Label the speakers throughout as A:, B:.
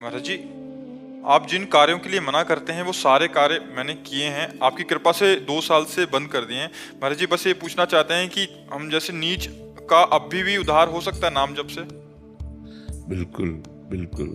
A: महाराज जी, आप जिन कार्यों के लिए मना करते हैं वो सारे कार्य मैंने किए हैं, आपकी कृपा से 2 साल से बंद कर दिए हैं। महाराज जी बस ये पूछना चाहते हैं कि हम जैसे नीच का अभी भी उद्धार हो सकता है नाम जप से?
B: बिल्कुल बिल्कुल।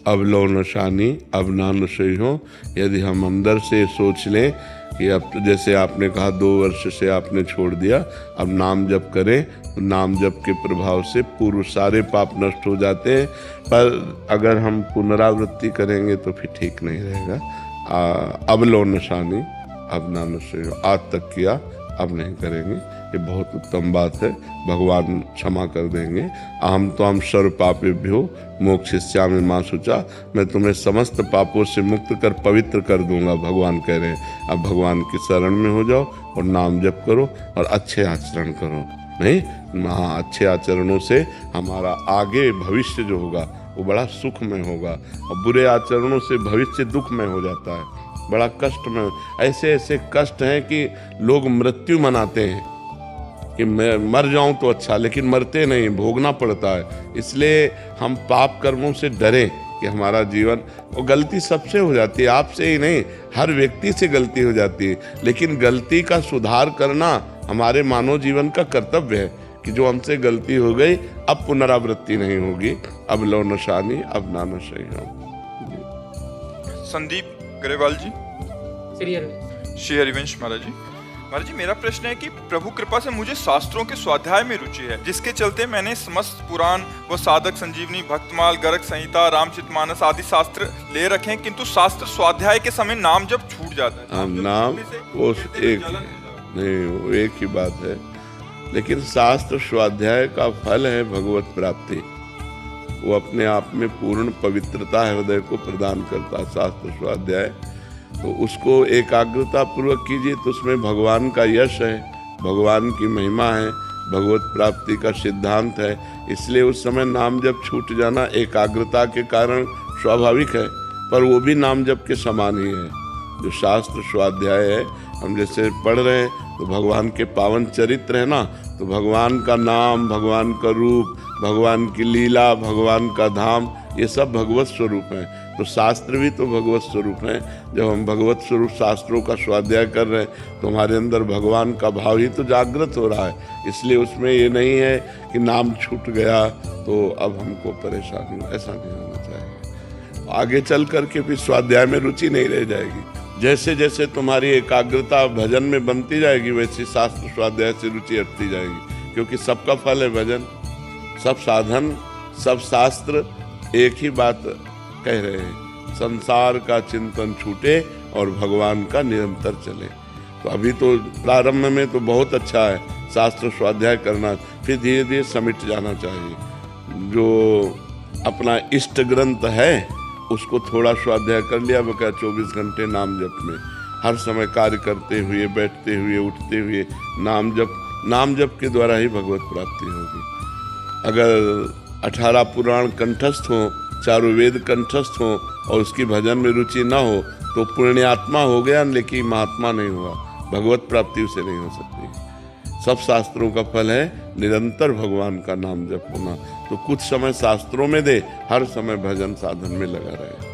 B: अब लो नशानी अब ना नशे हो। यदि हम अंदर से सोच लें कि अब तो जैसे आपने कहा 2 वर्ष से आपने छोड़ दिया, अब नाम जप करें तो नाम जप के प्रभाव से पूर्व सारे पाप नष्ट हो जाते हैं। पर अगर हम पुनरावृत्ति करेंगे तो फिर ठीक नहीं रहेगा। अब लो नशानी अब ना नशे हो, आज तक किया अब नहीं करेंगे, ये बहुत उत्तम बात है। भगवान क्षमा कर देंगे। अहम तो हम सर्व पापेभ्यो मोक्षयिष्यामि मा शुचा, मैं तुम्हें समस्त पापों से मुक्त कर पवित्र कर दूंगा, भगवान कह रहे हैं। अब भगवान की शरण में हो जाओ और नाम जप करो और अच्छे आचरण करो। नहीं, हाँ, अच्छे आचरणों से हमारा आगे भविष्य जो होगा वो बड़ा सुख में होगा, और बुरे आचरणों से भविष्य दुख में हो जाता है, बड़ा कष्ट में। ऐसे ऐसे कष्ट हैं कि लोग मृत्यु मनाते हैं कि मैं मर जाऊं तो अच्छा, लेकिन मरते नहीं, भोगना पड़ता है। इसलिए हम पाप कर्मों से डरें कि हमारा जीवन, और गलती सबसे हो जाती है, आपसे ही नहीं, हर व्यक्ति से गलती हो जाती है, लेकिन गलती का सुधार करना हमारे मानव जीवन का कर्तव्य है कि जो हमसे गलती हो गई अब पुनरावृत्ति नहीं होगी। अब लो नशानी अब ना नशे हो।
A: संदीप ग्रेवाल जी, श्री हरिवंश। महाराज जी मेरा प्रश्न है कि प्रभु कृपा से मुझे शास्त्रों के स्वाध्याय में रुचि है, जिसके चलते मैंने समस्त पुराण व साधक संजीवनी, भक्तमाल, गर्ग संहिता, रामचरितमानस आदि शास्त्र ले रखे हैं, किंतु शास्त्र स्वाध्याय के समय नाम जब छूट जाता है।
B: नाम वो एक नहीं, वो एक ही बात है, लेकिन शास्त्र स्वाध्याय का फल है भगवत प्राप्ति। वो अपने आप में पूर्ण पवित्रता हृदय को प्रदान करता है शास्त्र स्वाध्याय। तो उसको एकाग्रता पूर्वक कीजिए तो उसमें भगवान का यश है, भगवान की महिमा है, भगवत प्राप्ति का सिद्धांत है। इसलिए उस समय नाम जप छूट जाना एकाग्रता के कारण स्वाभाविक है, पर वो भी नाम जप के समान ही है। जो शास्त्र स्वाध्याय है, हम जैसे पढ़ रहे हैं तो भगवान के पावन चरित्र है ना, तो भगवान का नाम, भगवान का रूप, भगवान की लीला, भगवान का धाम, ये सब भगवत स्वरूप हैं। तो शास्त्र भी तो भगवत स्वरूप हैं। जब हम भगवत स्वरूप शास्त्रों का स्वाध्याय कर रहे हैं तो हमारे अंदर भगवान का भाव ही तो जागृत हो रहा है। इसलिए उसमें ये नहीं है कि नाम छूट गया तो अब हमको परेशानी, ऐसा नहीं होना चाहिए। आगे चल करके फिर स्वाध्याय में रुचि नहीं रह जाएगी। जैसे जैसे तुम्हारी एकाग्रता भजन में बनती जाएगी, वैसे शास्त्र स्वाध्याय से रुचि हटती जाएगी, क्योंकि सबका फल है भजन। सब साधन, सब शास्त्र एक ही बात कह रहे हैं, संसार का चिंतन छूटे और भगवान का निरंतर चले। तो अभी तो प्रारंभ में तो बहुत अच्छा है शास्त्र स्वाध्याय करना, फिर धीरे धीरे समिट जाना चाहिए। जो अपना इष्ट ग्रंथ है उसको थोड़ा स्वाध्याय कर लिया, बकाया 24 घंटे नाम जप में हर समय कार्य करते हुए, बैठते हुए, उठते हुए नाम जप के द्वारा ही भगवत प्राप्ति होगी। अगर 18 पुराण कंठस्थ हो, चारों वेद कंठस्थ हो और उसकी भजन में रुचि ना हो तो पुण्यात्मा हो गया, लेकिन महात्मा नहीं हुआ, भगवत प्राप्ति उसे नहीं हो सकती। सब शास्त्रों का फल है निरंतर भगवान का नाम जप होना। तो कुछ समय शास्त्रों में दे, हर समय भजन साधन में लगा रहे।